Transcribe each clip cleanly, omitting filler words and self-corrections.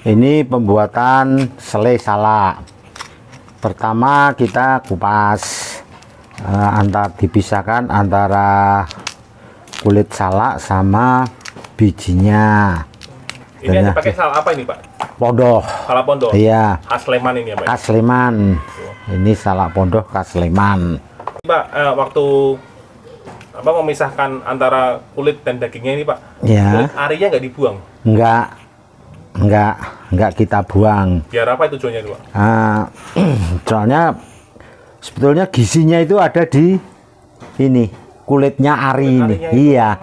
Ini pembuatan selai salak. Pertama kita kupas, dipisahkan antara kulit salak sama bijinya. Ini yang dipakai salak apa ini, Pak? Pondoh. Salak pondoh. Iya. Khas Sleman ini ya, Pak? Khas Sleman. Ini salak pondoh khas Sleman. Pak, waktu memisahkan antara kulit dan dagingnya ini, Pak, Ya. kulit arinya nggak dibuang? Enggak kita buang. Biar apa itu tujuannya, Pak? Soalnya sebetulnya gizinya itu ada di ini kulitnya ari ini. Iya.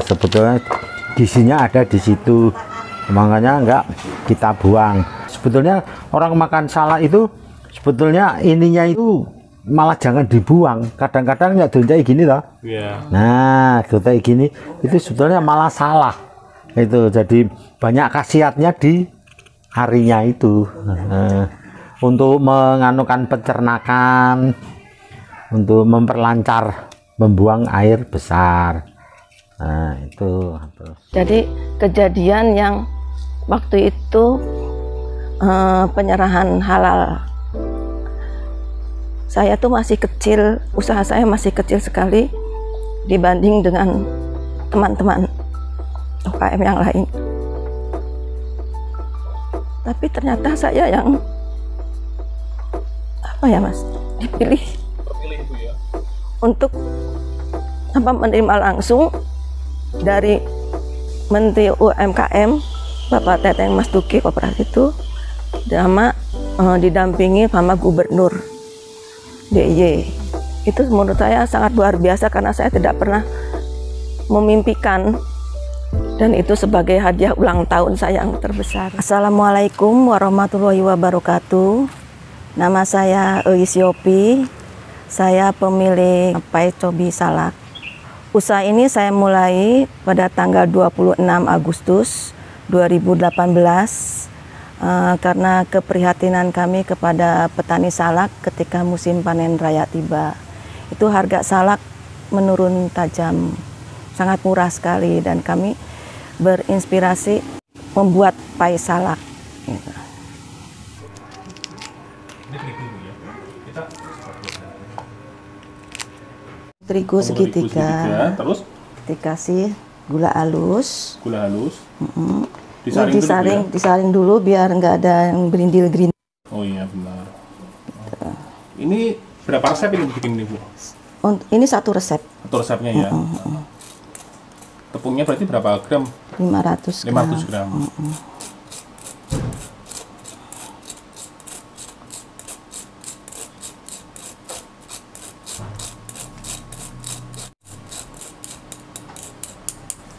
Sebetulnya gizinya ada di situ. Makanya enggak kita buang. Sebetulnya orang makan salak itu sebetulnya ininya itu malah jangan dibuang. Kadang-kadang ya kayak gini loh. Iya. Nah, kayak gini itu sebetulnya malah salah. Itu jadi banyak khasiatnya di harinya itu, untuk menganukan pencernakan, untuk memperlancar membuang air besar. Nah itu. Jadi kejadian yang waktu itu penyerahan halal, saya tuh masih kecil, usaha saya masih kecil sekali dibanding dengan teman-teman UKM yang lain. Tapi ternyata saya yang dipilih untuk menerima langsung dari Menteri UMKM Bapak Teteng Mas Duki Koperasi itu, sama didampingi sama Gubernur DIY. Itu menurut saya sangat luar biasa karena saya tidak pernah memimpikan, dan itu sebagai hadiah ulang tahun saya yang terbesar. Assalamualaikum warahmatullahi wabarakatuh. Nama saya Eis Yopi. Saya pemilik Pai Cobi Salak. Usaha ini saya mulai pada tanggal 26 Agustus 2018 karena keprihatinan kami kepada petani salak ketika musim panen raya tiba. Itu harga salak menurun tajam, sangat murah sekali, dan kami berinspirasi membuat pai salak. Terigu segitiga, terus dikasih gula halus. Disaring dulu biar nggak ada yang berindil-gerindil. Oh iya benar. Ini berapa resep ini bikin ini, Bu? Ini satu resep. Satu resepnya ya. Tepungnya berarti berapa gram? 500 gram. 500 gram.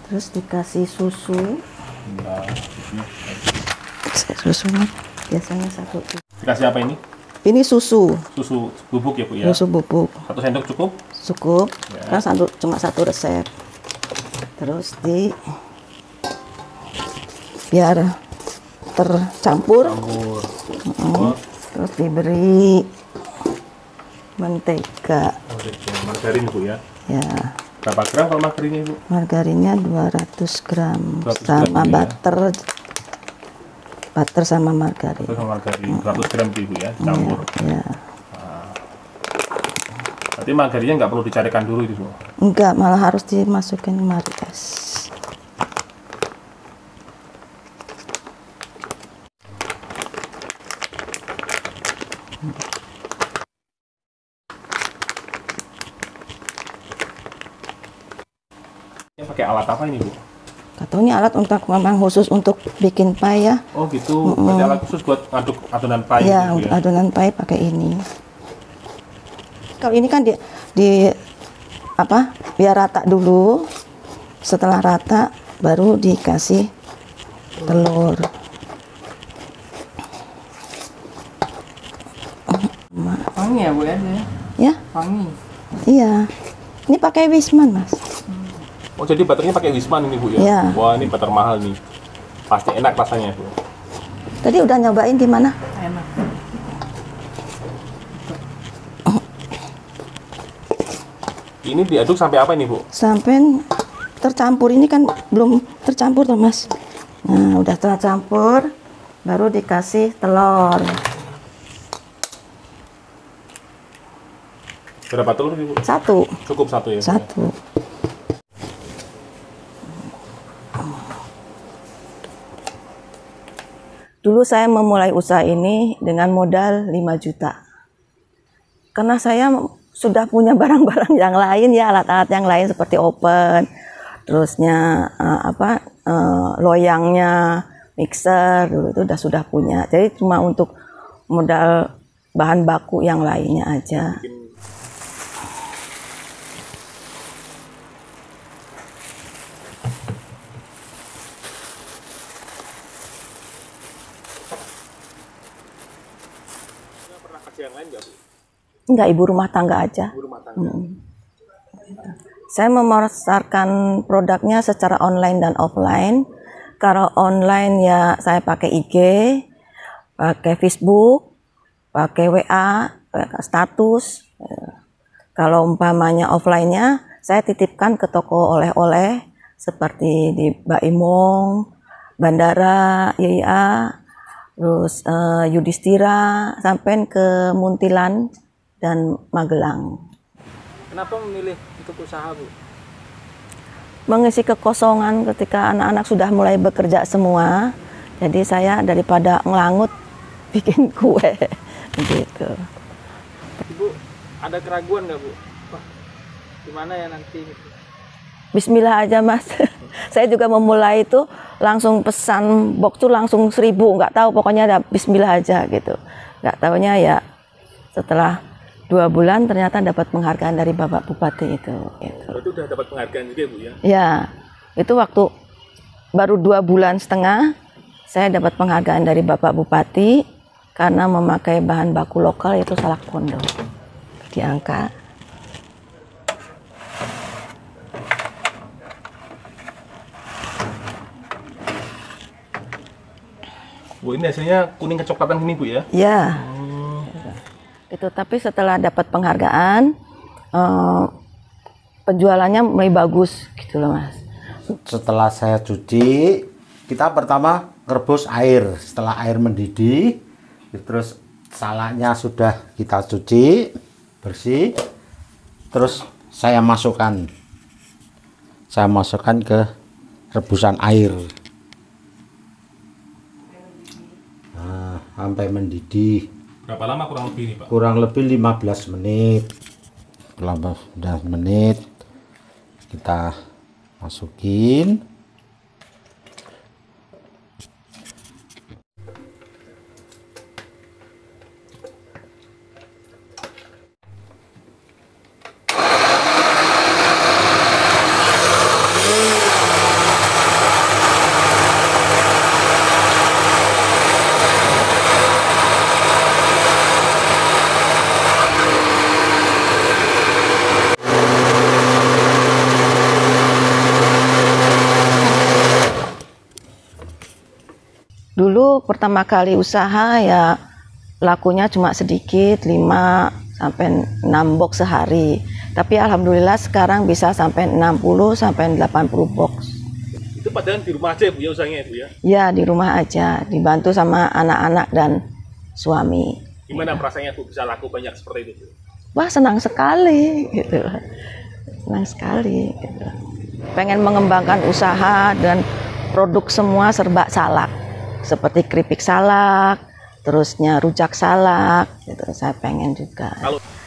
Terus dikasih susu. Nah, Susunya biasanya satu. dikasih apa ini? Ini susu. Susu bubuk ya, Bu ya? Susu bubuk. 1 sendok cukup? Cukup. Ya. Kan cuma satu resep. Terus biar tercampur. Terus diberi mentega. Margarin, Bu ya? Ya. Berapa gram kalau margarinnya, Bu? Margarinnya 200 gram 200 sama gram, butter sama margarin. Terus sama margarin 100 gram, Bu ya? Campur. Ya. Berarti margarinnya nggak perlu dicarikan dulu itu, Bu? Enggak, malah harus dimasukin marigas. Ini pakai alat apa ini, Bu? Katanya alat untuk memang khusus untuk bikin pai ya. Oh gitu, berarti alat khusus buat ngaduk adonan pai. Ya, gitu untuk adonan pai pakai ini. Kalau ini kan biar rata dulu. Setelah rata baru dikasih telur. Wangi ya, Bu ya? Ya? Wangi. Iya. Ini pakai Wisman, Mas. Oh jadi butternya pakai Wisman ini, Bu ya? Iya. Wah ini butter mahal nih. Pasti enak rasanya, Bu. Tadi udah nyobain di mana? Enak. Ini diaduk sampai apa ini, Bu? Sampai tercampur. Ini kan belum tercampur tuh, Mas. Nah, udah tercampur. baru dikasih telur. Berapa telur Ibu? Satu. Cukup satu ya? Satu. Dulu saya memulai usaha ini dengan modal 5 juta. Karena saya sudah punya barang-barang yang lain ya, alat-alat yang lain seperti oven, terusnya loyangnya, mixer, dulu itu sudah punya. Jadi cuma untuk modal bahan baku yang lainnya aja. Pernah kerja yang lain nggak Bu? Enggak, ibu rumah tangga aja. Ibu rumah tangga. Saya memasarkan produknya secara online dan offline. Kalau online ya saya pakai IG, pakai Facebook, pakai WA, pakai status. Kalau umpamanya offline-nya saya titipkan ke toko oleh-oleh seperti di Baimong, Bandara, YIA, terus Yudhistira, sampai ke Muntilan dan Magelang. Kenapa memilih untuk usaha, Bu? Mengisi kekosongan ketika anak-anak sudah mulai bekerja semua. Jadi saya daripada ngelangut bikin kue gitu. Ibu ada keraguan nggak, Bu? Wah, gimana ya nanti? Bismillah aja Mas. Saya juga memulai itu langsung pesan box tuh langsung 1000, nggak tahu pokoknya ada Bismillah aja gitu. Nggak taunya ya setelah 2 bulan ternyata dapat penghargaan dari Bapak Bupati itu. Gitu. Itu udah dapat penghargaan juga Bu ya? Ya, itu waktu baru 2 bulan setengah saya dapat penghargaan dari Bapak Bupati karena memakai bahan baku lokal yaitu salak pondo. Diangkat. Bu, ini hasilnya kuning kecoklatan gini Bu ya? Ya. Itu tapi setelah dapat penghargaan penjualannya mulai bagus gitu loh Mas. Setelah saya cuci, kita pertama ngerebus air. Setelah air mendidih, terus salaknya sudah kita cuci bersih, terus saya masukkan ke rebusan air. Nah, sampai mendidih. Berapa lama kurang lebih nih Pak? Kurang lebih 15 menit. 15 menit kita masukin. Dulu pertama kali usaha ya lakunya cuma sedikit, 5 sampai 6 box sehari. Tapi alhamdulillah sekarang bisa sampai 60 sampai 80 box. Itu padahal di rumah aja Bu ya usahanya Bu ya? Ya di rumah aja, dibantu sama anak-anak dan suami. Gimana perasaannya Bu bisa laku banyak seperti itu Bu? Wah senang sekali gitu. Senang sekali gitu. Pengen mengembangkan usaha dan produk semua serba salak. Seperti keripik salak, terusnya rujak salak, gitu. Saya pengen juga.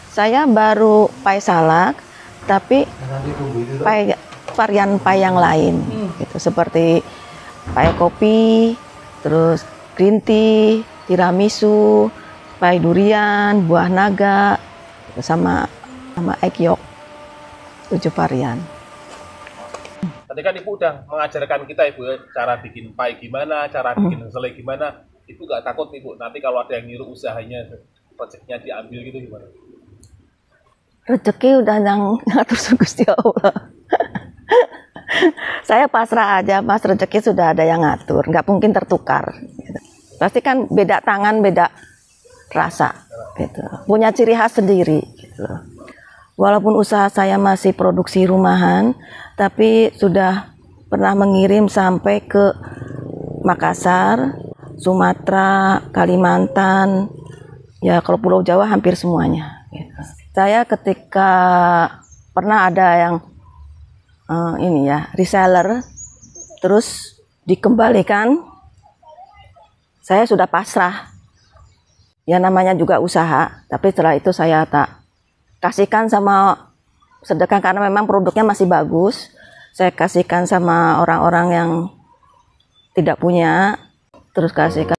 Saya baru pai salak, tapi pai varian pai yang lain, gitu. Seperti pai kopi, terus green tea, tiramisu, pai durian, buah naga, sama egg yolk, 7 varian. Tadi kan Ibu udah mengajarkan kita Ibu ya, cara bikin pie gimana, cara bikin selai gimana. Ibu gak takut Ibu, nanti kalau ada yang nyuruh usahanya, proyeknya diambil gitu gimana? Rezeki udah yang ngatur Gusti Allah. Saya pasrah aja Mas, rezeki sudah ada yang ngatur, nggak mungkin tertukar. Gitu. Pasti kan beda tangan, beda rasa, gitu. Punya ciri khas sendiri. Gitu. Walaupun usaha saya masih produksi rumahan, tapi sudah pernah mengirim sampai ke Makassar, Sumatera, Kalimantan, ya kalau Pulau Jawa hampir semuanya. Gitu. Saya ketika pernah ada yang ini ya reseller, terus dikembalikan, saya sudah pasrah. Ya namanya juga usaha, tapi setelah itu saya tak kasihkan sama sedekah karena memang produknya masih bagus. Saya kasihkan sama orang-orang yang tidak punya, terus kasihkan.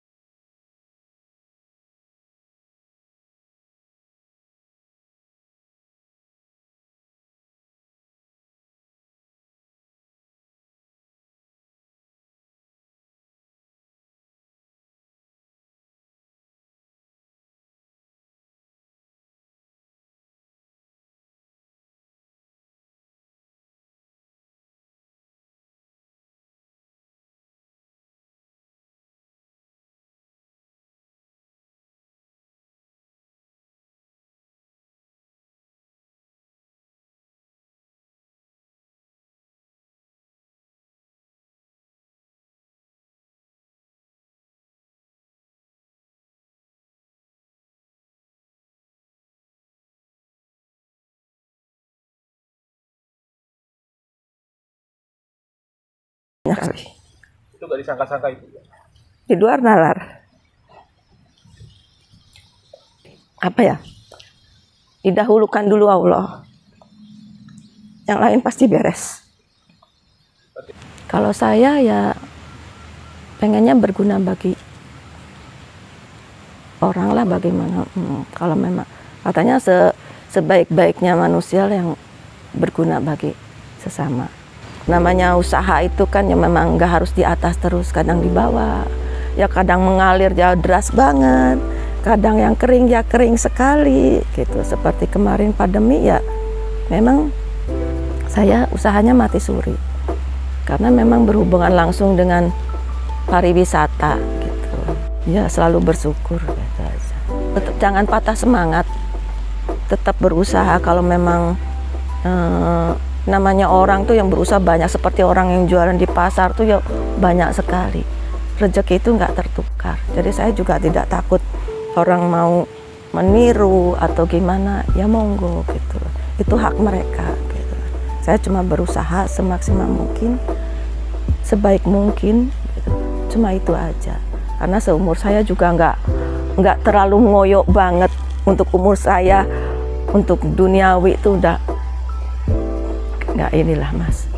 Itu nggak disangka-sangka itu. Di luar nalar. Apa ya? Didahulukan dulu Allah. Yang lain pasti beres. Kalau saya ya pengennya berguna bagi orang lah, bagaimana. Kalau memang katanya sebaik-baiknya manusia yang berguna bagi sesama. Namanya usaha itu kan ya memang nggak harus di atas terus, kadang di bawah. Ya kadang mengalir ya deras banget, kadang yang kering ya kering sekali gitu. Seperti kemarin pandemi ya memang saya usahanya mati suri. Karena memang berhubungan langsung dengan pariwisata gitu. Ya selalu bersyukur gitu aja. Tetap jangan patah semangat. Tetap berusaha kalau memang namanya orang tuh yang berusaha banyak, seperti orang yang jualan di pasar tuh ya banyak sekali. Rezeki itu nggak tertukar. Jadi saya juga tidak takut orang mau meniru atau gimana, ya monggo gitu. Itu hak mereka gitu. Saya cuma berusaha semaksimal mungkin, sebaik mungkin gitu. Cuma itu aja. Karena seumur saya juga nggak terlalu ngoyok banget untuk umur saya, untuk duniawi itu udah nggak inilah Mas.